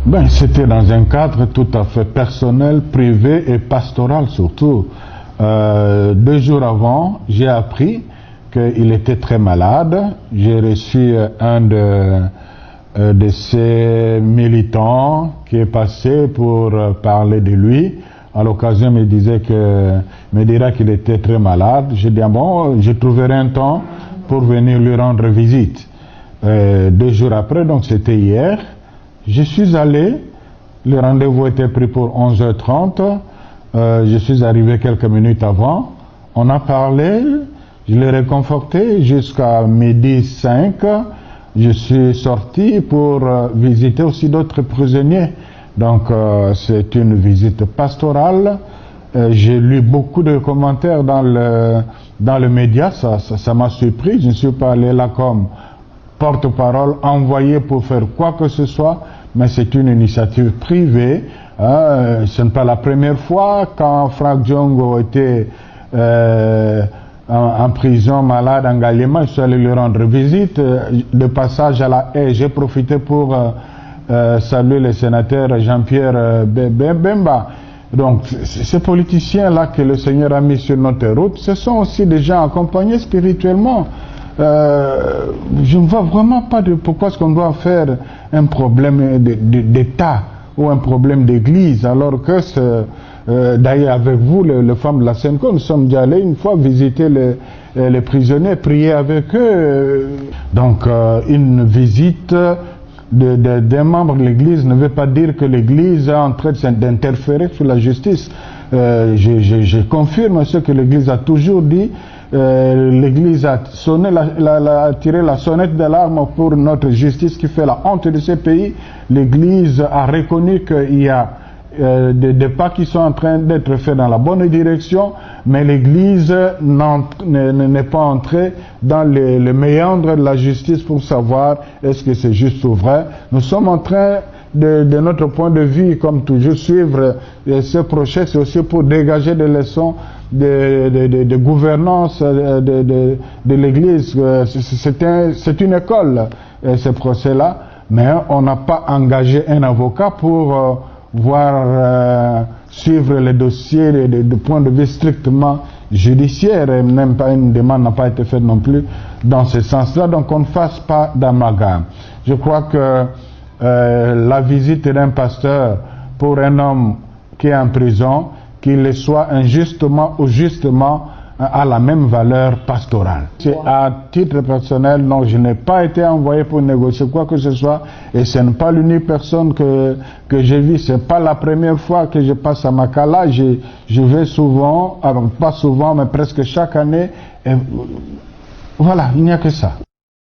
Ben, c'était dans un cadre tout à fait personnel, privé et pastoral surtout. 2 jours avant, j'ai appris qu'il était très malade. J'ai reçu un de ces militants qui est passé pour parler de lui. À l'occasion, il me dira qu'il était très malade. J'ai dit, bon, je trouverai un temps pour venir lui rendre visite. 2 jours après, donc c'était hier, je suis allé, le rendez-vous était pris pour 11h30, je suis arrivé quelques minutes avant, on a parlé, je l'ai réconforté jusqu'à 12h05, je suis sorti pour visiter aussi d'autres prisonniers. Donc c'est une visite pastorale, j'ai lu beaucoup de commentaires dans le média, ça m'a surpris, je ne suis pas allé là comme porte-parole envoyé pour faire quoi que ce soit, mais c'est une initiative privée. Ce n'est pas la première fois. Quand Franck Diongo était en prison, malade, en Galema, je suis allé lui rendre visite. De passage à la haie, j'ai profité pour saluer le sénateur Jean-Pierre Bemba. Donc, ces politiciens-là que le Seigneur a mis sur notre route, ce sont aussi des gens accompagnés spirituellement. Je ne vois vraiment pas de pourquoi est-ce qu'on doit faire un problème d'État ou un problème d'église, alors que d'ailleurs avec vous, les femmes de la Senko, nous sommes déjà allés une fois visiter les prisonniers, prier avec eux. Donc une visite d'un membre de l'église ne veut pas dire que l'église est en train d'interférer sur la justice. Je confirme ce que l'église a toujours dit. L'église a tiré la sonnette d'alarme pour notre justice qui fait la honte de ces pays. L'église a reconnu qu'il y a des pas qui sont en train d'être faits dans la bonne direction, mais l'église n'est pas entrée dans le méandre de la justice pour savoir est-ce que c'est juste ou vrai. Nous sommes en train de notre point de vue, comme toujours, suivre ce procès, c'est aussi pour dégager des leçons de gouvernance de l'Église. C'est une école, ce procès-là, mais on n'a pas engagé un avocat pour suivre les dossiers de point de vue strictement judiciaire, et même pas une demande n'a pas été faite non plus dans ce sens-là, donc on ne fasse pas d'amalgame. Je crois que la visite d'un pasteur pour un homme qui est en prison, qu'il le soit injustement ou justement, a la même valeur pastorale. À titre personnel, non, je n'ai pas été envoyé pour négocier quoi que ce soit, et ce n'est pas l'unique personne que j'ai vue. Ce n'est pas la première fois que je passe à Makala. Je vais souvent, alors pas souvent, mais presque chaque année. Et voilà, il n'y a que ça.